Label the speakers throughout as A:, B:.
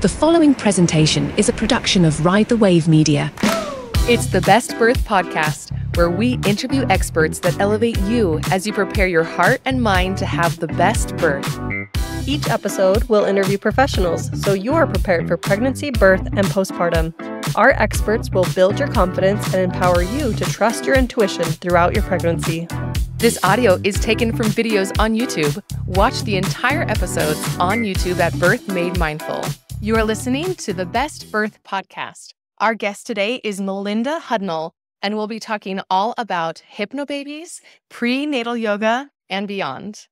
A: The following presentation is a production of Ride the Wave Media.
B: It's the Best Birth Podcast, where we interview experts that elevate you as you prepare your heart and mind to have the best birth.
C: Each episode will interview professionals so you are prepared for pregnancy, birth, and postpartum. Our experts will build your confidence and empower you to trust your intuition throughout your pregnancy.
B: This audio is taken from videos on YouTube. Watch the entire episodes on YouTube at Birth Made Mindful. You are listening to the Best Birth Podcast. Our guest today is Melinda Hudnall, and we'll be talking all about hypnobabies, prenatal yoga, and beyond.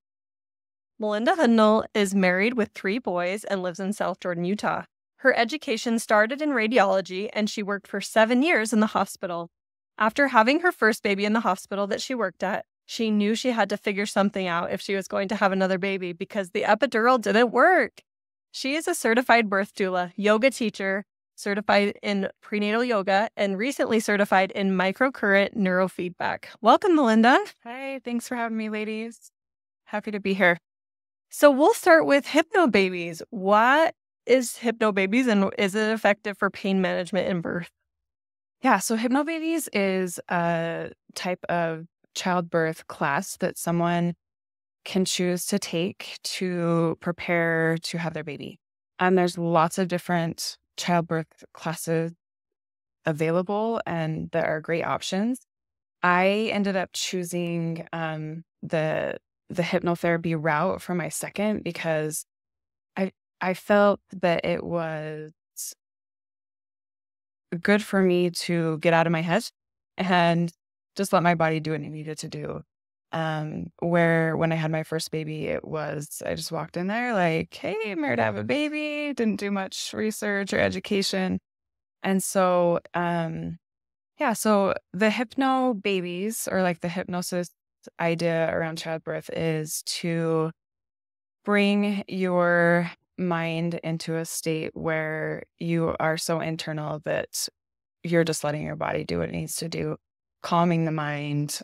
C: Melinda Hudnall is married with 3 boys and lives in South Jordan, Utah. Her education started in radiology, and she worked for 7 years in the hospital. After having her first baby in the hospital that she worked at, she knew she had to figure something out if she was going to have another baby because the epidural didn't work. She is a certified birth doula, yoga teacher, certified in prenatal yoga, and recently certified in microcurrent neurofeedback. Welcome, Melinda.
B: Hi, thanks for having me, ladies. Happy to be here.
C: So we'll start with hypnobabies. What is hypnobabies, and is it effective for pain management in birth?
B: Yeah, so hypnobabies is a type of childbirth class that someone can choose to take to prepare to have their baby. And there's lots of different childbirth classes available, and there are great options. I ended up choosing the hypnotherapy route for my second because I felt that it was good for me to get out of my head and just let my body do what it needed to do. Where when I had my first baby, I just walked in there like, hey, I'm here to have a baby. Didn't do much research or education. And so, so the hypnobabies, or like the hypnosis idea around childbirth, is to bring your mind into a state where you are so internal that you're just letting your body do what it needs to do. Calming the mind,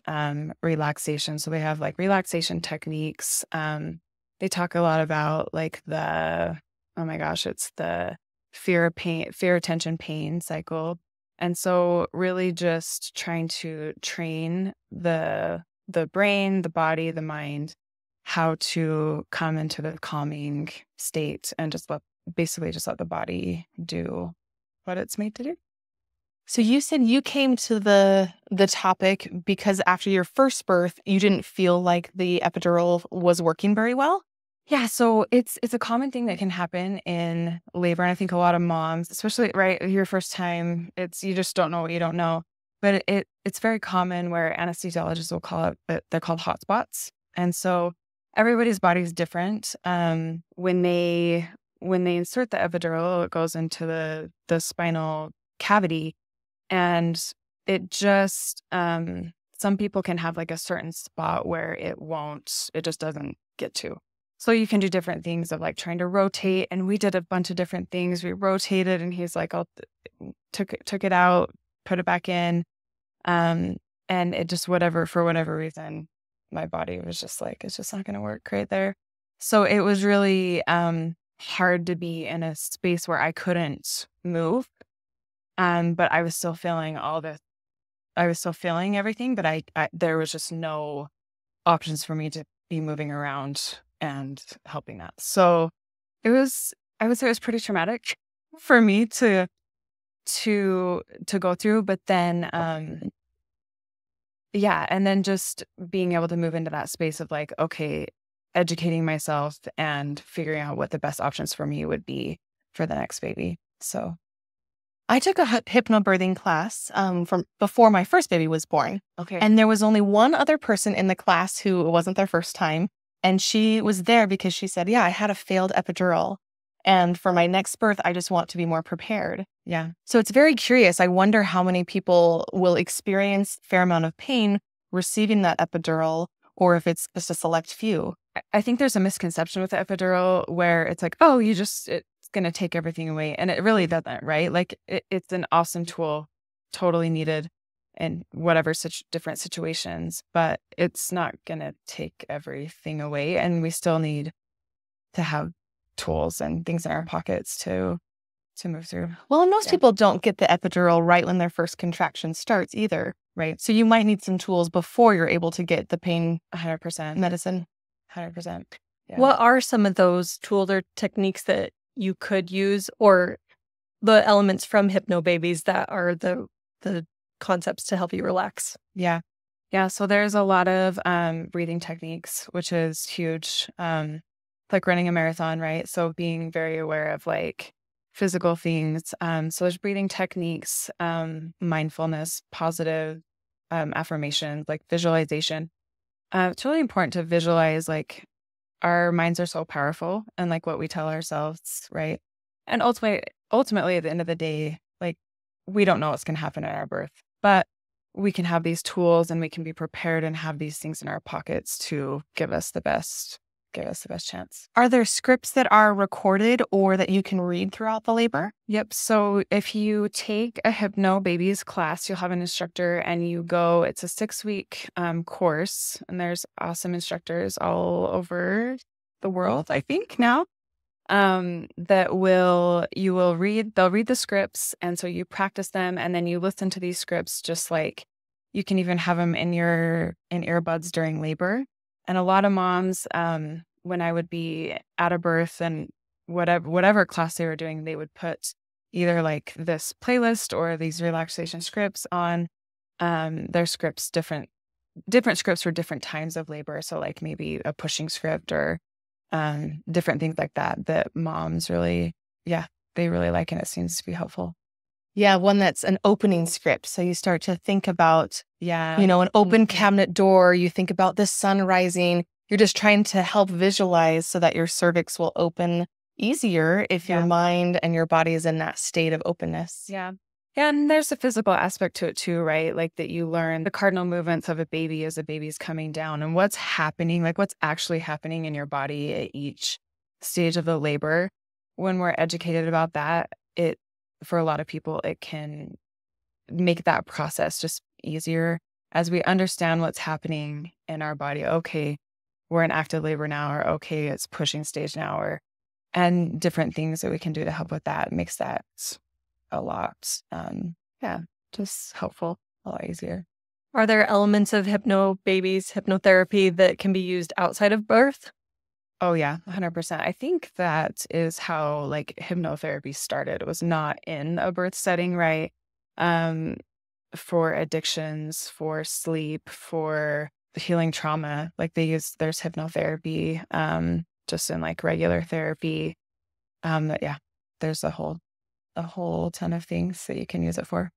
B: relaxation. So they have like relaxation techniques. They talk a lot about like it's the fear, attention, pain cycle. And so really just trying to train the brain, the body, the mind, how to come into the calming state and just let the body do what it's made to do.
D: So you said you came to the topic because after your first birth, you didn't feel like the epidural was working very well?
B: Yeah, so it's a common thing that can happen in labor. And I think a lot of moms, especially right your first time, you just don't know what you don't know. But it's very common where anesthesiologists will call it, they're called hotspots. And so everybody's body is different. When they insert the epidural, it goes into the spinal cavity. And it just, some people can have like a certain spot where it just doesn't get to. So you can do different things of like trying to rotate. And we did a bunch of different things. We rotated and he's like, took it out, put it back in. And it just, for whatever reason, my body was just like, it's just not going to work right there. So it was really hard to be in a space where I couldn't move. But I was still feeling everything, but I there was just no options for me to be moving around and helping that. So I would say it was pretty traumatic for me to go through, but then, and then just being able to move into that space of like, okay, educating myself and figuring out what the best options for me would be for the next baby. So
D: I took a hypnobirthing class from before my first baby was born.
B: Okay.
D: And there was only one other person in the class who it wasn't their first time. And she was there because she said, yeah, I had a failed epidural. And for my next birth, I just want to be more prepared.
B: Yeah.
D: So it's very curious. I wonder how many people will experience a fair amount of pain receiving that epidural, or if it's just a select few.
B: I think there's a misconception with the epidural where it's like, oh, it's going to take everything away. And it really doesn't, right? Like it's an awesome tool, totally needed in whatever different situations, but it's not going to take everything away. And we still need to have tools and things in our pockets to move through.
D: Well, and most people don't get the epidural right when their first contraction starts either.
B: Right.
D: So you might need some tools before you're able to get the pain
B: 100%.
D: medicine.
B: 100%. Yeah.
C: What are some of those tools or techniques that you could use, or the elements from Hypnobabies that are the concepts to help you relax?
B: Yeah. Yeah. So there's a lot of breathing techniques, which is huge. Like running a marathon, right? So being very aware of like physical things. So there's breathing techniques, mindfulness, positive affirmations, like visualization. It's really important to visualize, like, our minds are so powerful and like what we tell ourselves, right? And ultimately at the end of the day, like, we don't know what's going to happen at our birth, but we can have these tools and we can be prepared and have these things in our pockets to give us the best chance.
D: Are there scripts that are recorded or that you can read throughout the labor?
B: Yep. So if you take a Hypnobabies class, you'll have an instructor and it's a 6-week course, and there's awesome instructors all over the world, I think now, they'll read the scripts. And so you practice them and then you listen to these scripts, just like you can even have them in earbuds during labor. And a lot of moms, when I would be at a birth and whatever class they were doing, they would put either like this playlist or these relaxation scripts on their scripts, different scripts for different times of labor. So like maybe a pushing script or different things like that moms really, they really like, and it seems to be helpful.
D: Yeah, one that's an opening script. So you start to think about,
B: an
D: open cabinet door. You think about the sun rising. You're just trying to help visualize so that your cervix will open easier if your mind and your body is in that state of openness.
B: Yeah. And there's a physical aspect to it too, right? Like that you learn the cardinal movements of a baby as a baby's coming down and what's happening, like what's actually happening in your body at each stage of the labor. When we're educated about that, for a lot of people, it can make that process just easier as we understand what's happening in our body. Okay, we're in active labor now, or okay, it's pushing stage now, and different things that we can do to help with that makes that a lot, just helpful, a lot easier.
C: Are there elements of Hypnobabies, hypnotherapy that can be used outside of birth?
B: Oh, yeah, 100%. I think that is how like hypnotherapy started. It was not in a birth setting, right? For addictions, for sleep, for healing trauma, like there's hypnotherapy, just in like regular therapy. There's a whole ton of things that you can use it for.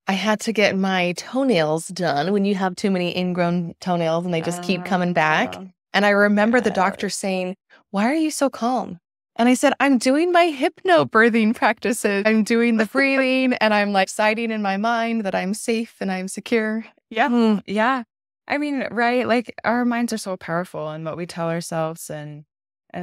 D: I had to get my toenails done when you have too many ingrown toenails and they just keep coming back. And I remember the doctor saying, "Why are you so calm?" And I said, "I'm doing my hypnobirthing practices. I'm doing the breathing and I'm like deciding in my mind that I'm safe and I'm secure."
B: Yeah. Yeah. I mean, right. Like our minds are so powerful and what we tell ourselves. And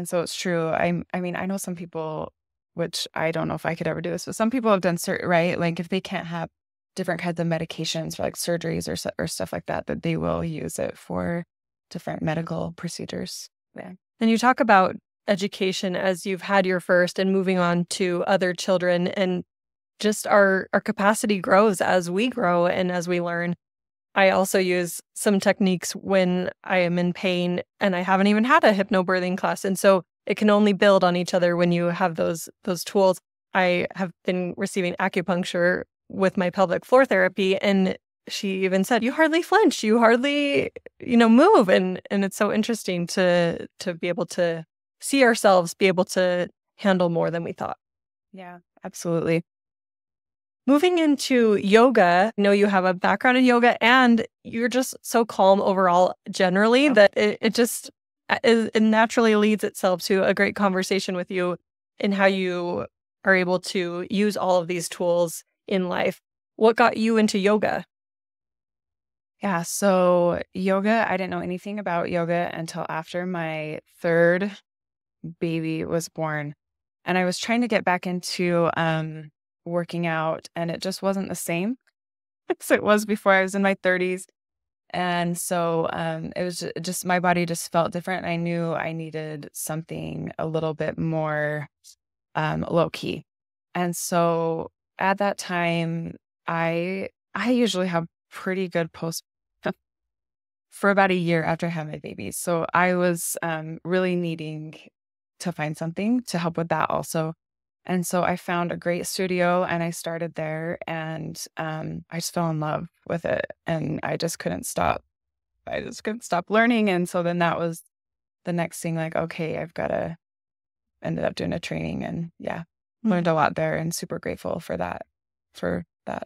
B: so it's true. I mean, I know some people, which I don't know if I could ever do this, but some people have done right. Like if they can't have different kinds of medications for like surgeries or stuff like that they will use it for different medical procedures. Yeah.
C: And you talk about education as you've had your first and moving on to other children, and just our capacity grows as we grow and as we learn. I also use some techniques when I am in pain and I haven't even had a hypnobirthing class. And so it can only build on each other when you have those tools. I have been receiving acupuncture with my pelvic floor therapy, and she even said, "You hardly flinch, you hardly, move." And it's so interesting to be able to see ourselves, be able to handle more than we thought.
B: Yeah, absolutely.
C: Moving into yoga, I know you have a background in yoga and you're just so calm overall generally that it naturally leads itself to a great conversation with you in how you are able to use all of these tools in life. What got you into yoga?
B: Yeah, so yoga, I didn't know anything about yoga until after my third baby was born. And I was trying to get back into working out, and it just wasn't the same as it was before. I was in my 30s. And so it was just my body just felt different. I knew I needed something a little bit more low key. And so at that time, I usually have pretty good for about a year after I had my baby. So I was really needing to find something to help with that also. And so I found a great studio and I started there, and I just fell in love with it, and I just couldn't stop. I just couldn't stop learning. And so then that was the next thing, like, okay, ended up doing a training, and learned a lot there, and super grateful for that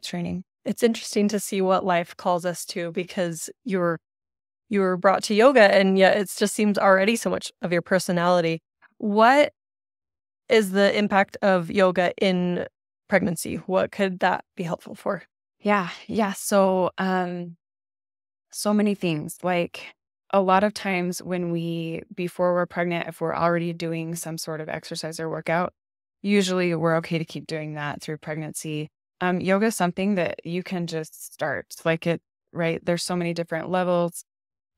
B: training.
C: It's interesting to see what life calls us to, because you were brought to yoga, and yet it just seems already so much of your personality. What is the impact of yoga in pregnancy? What could that be helpful for?
B: Yeah. So, so many things. Like, a lot of times before we're pregnant, if we're already doing some sort of exercise or workout, usually we're okay to keep doing that through pregnancy. Yoga is something that you can just start, right? There's so many different levels.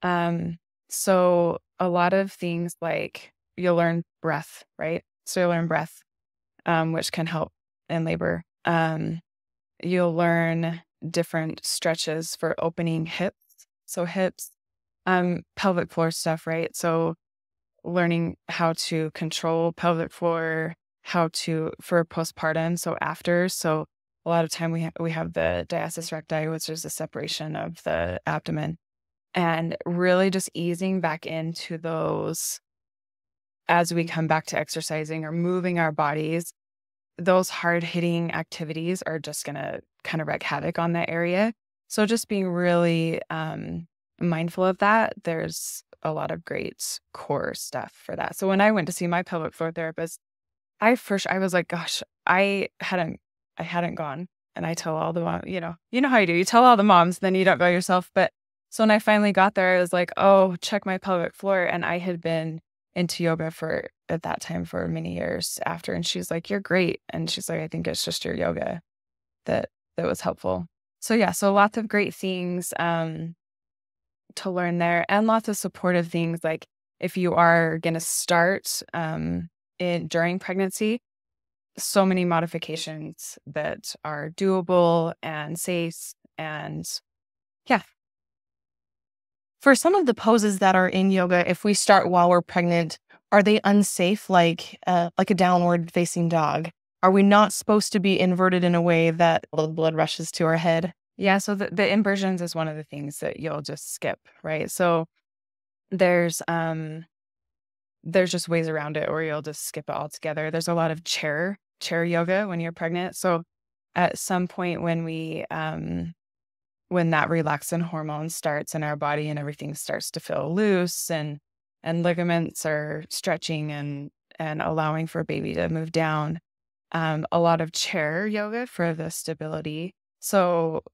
B: So a lot of things, like, you'll learn breath, right? So you'll learn breath, which can help in labor. You'll learn different stretches for opening hips. So hips, pelvic floor stuff, right? So learning how to control pelvic floor, for postpartum, so after. So a lot of time we have the diastasis recti, which is the separation of the abdomen, and really just easing back into those as we come back to exercising or moving our bodies. Those hard-hitting activities are just going to kind of wreak havoc on that area. So just being really mindful of that. There's a lot of great core stuff for that. So when I went to see my pelvic floor therapist, I was like, gosh, I hadn't gone. And I tell all the moms, you know how you do. You tell all the moms, then you don't go yourself. But so when I finally got there, I was like, oh, check my pelvic floor. And I had been into yoga at that time for many years after. And she's like, you're great. And she's like, I think it's just your yoga that was helpful. So so lots of great things to learn there, and lots of supportive things. Like, if you are going to start during pregnancy, so many modifications that are doable and safe, and
D: For some of the poses that are in yoga, if we start while we're pregnant, are they unsafe, like a downward facing dog? Are we not supposed to be inverted in a way that the blood rushes to our head?
B: Yeah, so the inversions is one of the things that you'll just skip, right? So there's just ways around it, or you'll just skip it altogether. There's a lot of chair yoga when you're pregnant. So at some point when when that relaxin hormone starts in our body and everything starts to feel loose, and ligaments are stretching and allowing for baby to move down, a lot of chair yoga for the stability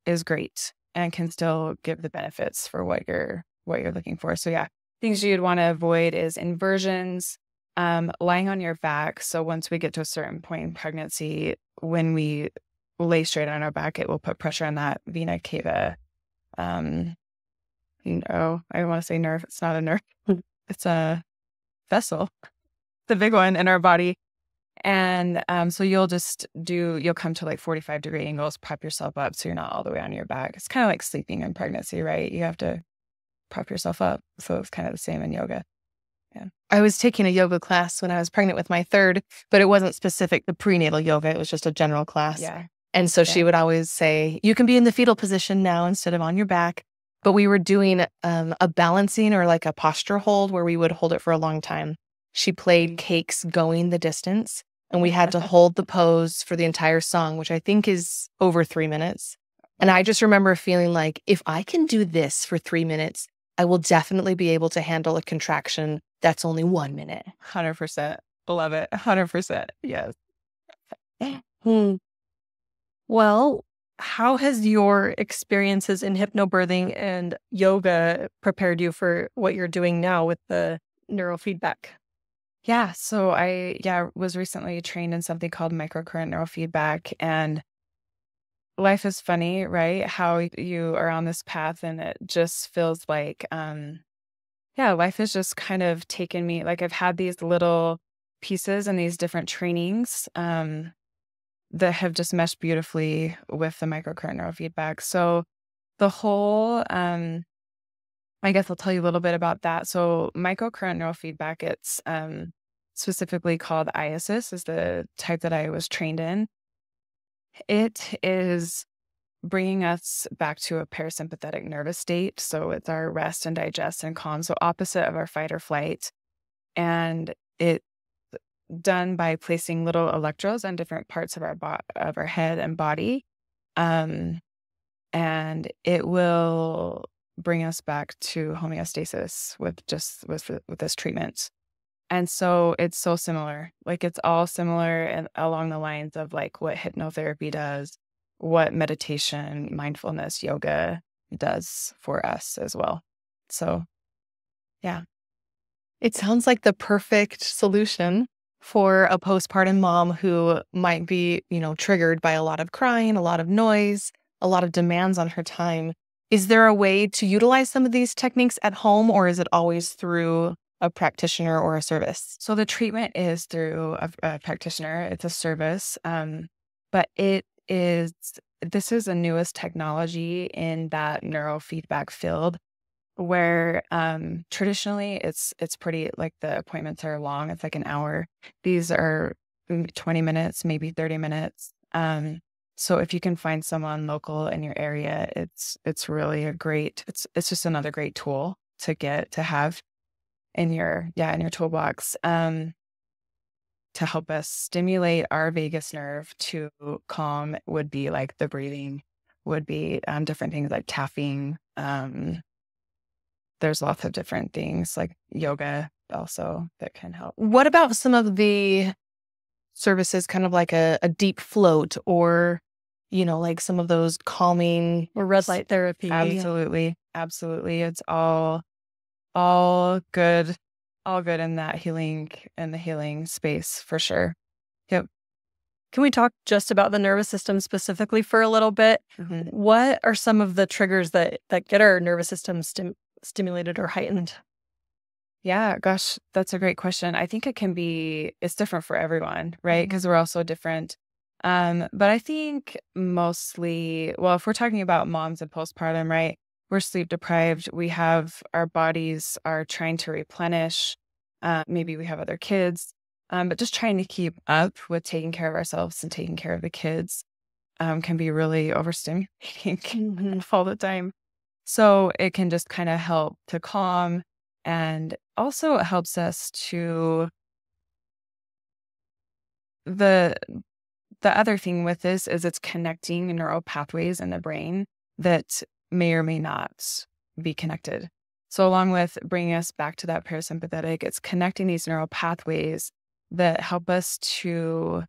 B: is great and can still give the benefits for what you're looking for. So things you'd want to avoid is inversions, lying on your back. So once we get to a certain point in pregnancy, when we lay straight on our back, it will put pressure on that vena cava. I want to say nerve. It's not a nerve. It's a vessel, the big one in our body. And so you'll come to like 45-degree angles, prop yourself up so you're not all the way on your back. It's kind of like sleeping in pregnancy, right? You have to prop yourself up. So it's kind of the same in yoga. Yeah.
D: I was taking a yoga class when I was pregnant with my third, but it wasn't specific to prenatal yoga. It was just a general class.
B: Yeah.
D: And so she would always say, you can be in the fetal position now instead of on your back. But we were doing a balancing or like a posture hold where we would hold it for a long time. She played Cakes Going the Distance, and we had to hold the pose for the entire song, which I think is over 3 minutes. And I just remember feeling like, if I can do this for 3 minutes, I will definitely be able to handle a contraction that's only 1 minute.
B: 100%. Love it. 100%. Yes.
C: Well, how has your experiences in hypnobirthing and yoga prepared you for what you're doing now with the neurofeedback?
B: Yeah. So I was recently trained in something called microcurrent neurofeedback, and life is funny, right? How you are on this path, and it just feels like, life has just kind of taken me, like, I've had these little pieces and these different trainings, that have just meshed beautifully with the microcurrent neurofeedback. So the whole, I guess I'll tell you a little bit about that. So microcurrent neurofeedback, it's specifically called IASIS, is the type that I was trained in. It is bringing us back to a parasympathetic nervous state. So it's our rest and digest and calm. So opposite of our fight or flight. And it's done by placing little electrodes on different parts of our head and body. And it will bring us back to homeostasis with this treatment. And so it's so similar. Like it's all similar and along the lines of like what hypnotherapy does, what meditation, mindfulness, yoga does for us as well. So, yeah.
D: It sounds like the perfect solution for a postpartum mom who might be, triggered by a lot of crying, a lot of noise, a lot of demands on her time. Is there a way to utilize some of these techniques at home, or is it always through a practitioner or a service?
B: So the treatment is through a practitioner. It's a service, but this is the newest technology in that neurofeedback field, where traditionally it's pretty, like, the appointments are long. It's like an hour. These are 20 minutes, maybe 30 minutes. So if you can find someone local in your area, it's really it's just another great tool to have in your toolbox, to help us stimulate our vagus nerve to calm. Would be like the breathing, would be different things like tapping. There's lots of different things like yoga also that can help.
D: What about some of the services, kind of like a deep float, or like some of those calming
C: or red light therapy?
B: Absolutely. It's all good in that healing space for sure. Yep.
C: Can we talk just about the nervous system specifically for a little bit?
B: Mm-hmm.
C: What are some of the triggers that get our nervous system stimulated or heightened?
B: Yeah, gosh, that's a great question. I think it's different for everyone, right? Because we're all so different. But I think mostly, well, if we're talking about moms and postpartum, right? We're sleep deprived. Our bodies are trying to replenish. Maybe we have other kids, but just trying to keep up with taking care of ourselves and taking care of the kids can be really overstimulating all the time. So it can just kind of help to calm, and also it helps us to the other thing with this is it's connecting neural pathways in the brain that may or may not be connected. So along with bringing us back to that parasympathetic, it's connecting these neural pathways that help us to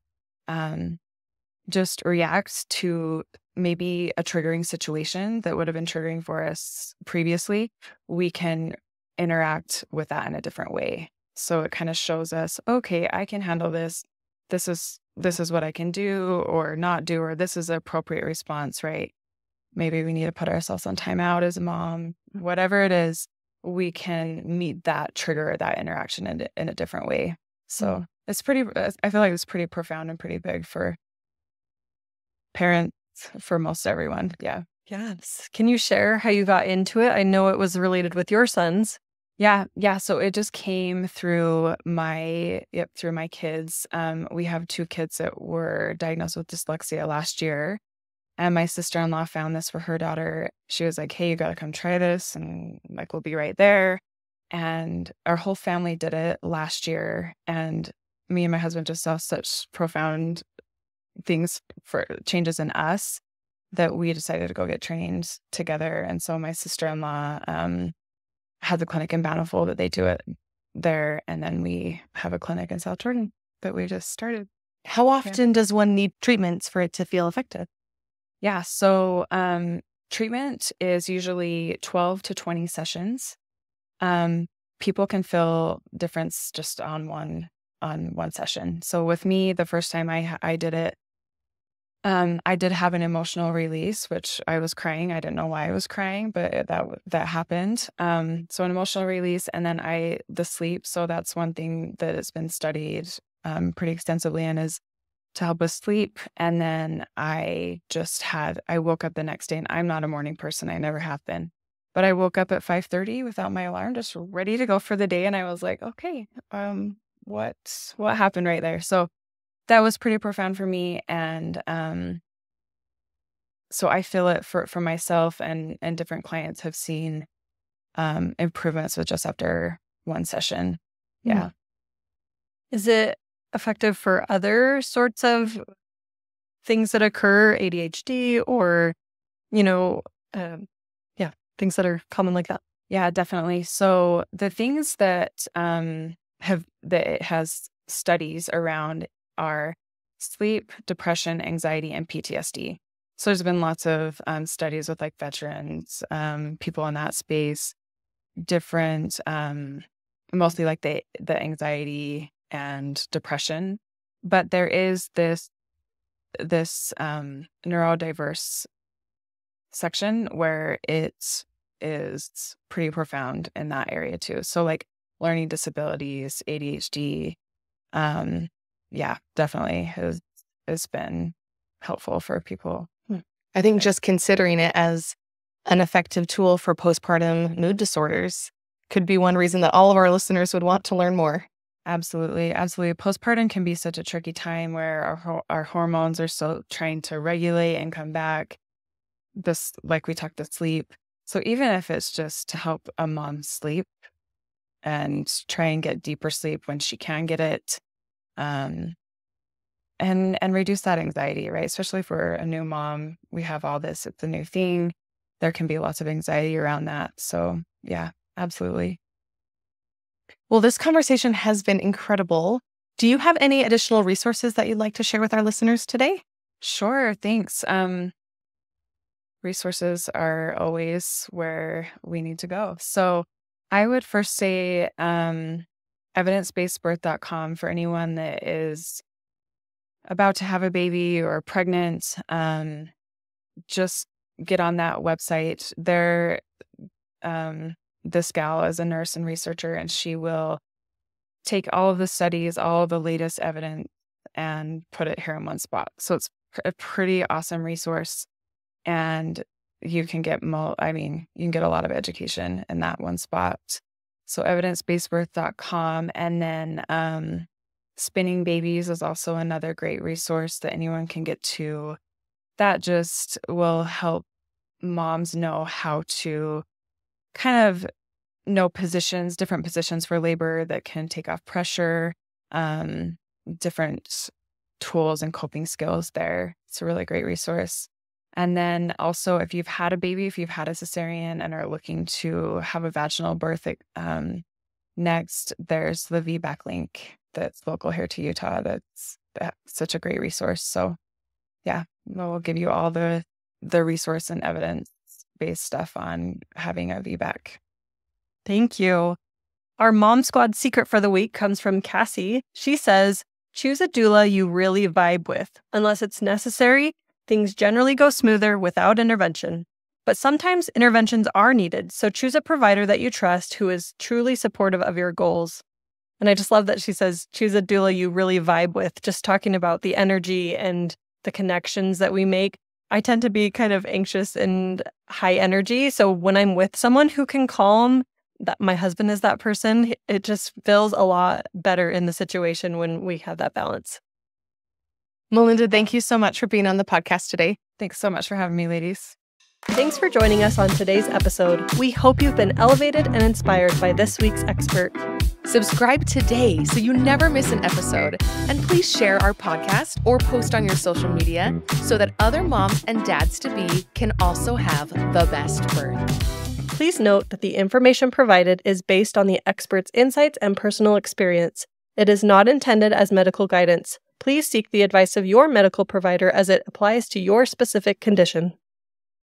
B: just react to maybe a triggering situation that would have been triggering for us previously. We can interact with that in a different way. So it kind of shows us, okay, I can handle this. This is what I can do or not do, or this is the appropriate response, right? Maybe we need to put ourselves on timeout as a mom. Whatever it is, we can meet that trigger, that interaction in a different way. So I feel like it's pretty profound and pretty big for parents, for most everyone. Yeah.
C: Yes. Can you share how you got into it? I know it was related with your sons.
B: Yeah. So it just came through my kids. We have 2 kids that were diagnosed with dyslexia last year. And my sister-in-law found this for her daughter. She was like, hey, you got to come try this. And like, we'll be right there. And our whole family did it last year. And me and my husband just saw such profound things for changes in us that we decided to go get trained together. And so my sister-in-law has a clinic in Bountiful that they do it there. And then we have a clinic in South Jordan that we just started.
D: How often does one need treatments for it to feel effective?
B: Yeah. So treatment is usually 12 to 20 sessions. People can feel difference just on one session. So with me, the first time I did it, I did have an emotional release, which I was crying. I didn't know why I was crying, but that happened. So an emotional release, and then the sleep. So that's one thing that has been studied pretty extensively, and is to help with sleep. And then I woke up the next day, and I'm not a morning person. I never have been. But I woke up at 5:30 without my alarm, just ready to go for the day. And I was like, okay, what happened right there? So that was pretty profound for me. And so I feel it for myself, and different clients have seen improvements with just after one session. Yeah.
C: Is it effective for other sorts of things that occur, ADHD or, things that are common like that?
B: Yeah, definitely. So the things that it has studies around are sleep, depression, anxiety, and PTSD. So there's been lots of studies with like veterans, people in that space, different, mostly like the anxiety and depression. But there is this neurodiverse section where it is pretty profound in that area too. So like learning disabilities, ADHD, definitely has been helpful for people.
D: I think just considering it as an effective tool for postpartum mood disorders could be one reason that all of our listeners would want to learn more.
B: Absolutely. Absolutely. Postpartum can be such a tricky time where our hormones are still trying to regulate and come back. This, like we talked, the sleep. So even if it's just to help a mom sleep and try and get deeper sleep when she can get it, and reduce that anxiety, right? Especially for a new mom, we have all this, it's a new thing. There can be lots of anxiety around that. So yeah, absolutely.
D: Well, this conversation has been incredible. Do you have any additional resources that you'd like to share with our listeners today?
B: Sure, thanks. Resources are always where we need to go. So I would first say evidence-based.birth.com for anyone that is about to have a baby or pregnant. Just get on that website. This gal is a nurse and researcher, and she will take all of the studies, all of the latest evidence, and put it here in one spot. So it's a pretty awesome resource, and you can get a lot of education in that one spot. So evidence-based.birth.com, and then Spinning Babies is also another great resource that anyone can get to. That just will help moms know how to kind of know different positions for labor that can take off pressure, different tools and coping skills there. It's a really great resource. And then also, if you've had a baby, if you've had a cesarean and are looking to have a vaginal birth next, there's the VBAC Link that's local here to Utah. That's such a great resource. So yeah, we'll give you all the resource and evidence-based stuff on having a VBAC.
C: Thank you. Our Mom Squad secret for the week comes from Cassie. She says, choose a doula you really vibe with. Unless it's necessary, things generally go smoother without intervention. But sometimes interventions are needed, so choose a provider that you trust who is truly supportive of your goals. And I just love that she says, choose a doula you really vibe with, just talking about the energy and the connections that we make. I tend to be kind of anxious and high energy. So when I'm with someone who can calm, that my husband is that person, it just feels a lot better in the situation when we have that balance.
D: Melinda, thank you so much for being on the podcast today.
B: Thanks so much for having me, ladies.
C: Thanks for joining us on today's episode. We hope you've been elevated and inspired by this week's expert.
D: Subscribe today so you never miss an episode. And please share our podcast or post on your social media so that other moms and dads-to-be can also have the best birth.
C: Please note that the information provided is based on the expert's insights and personal experience. It is not intended as medical guidance. Please seek the advice of your medical provider as it applies to your specific condition.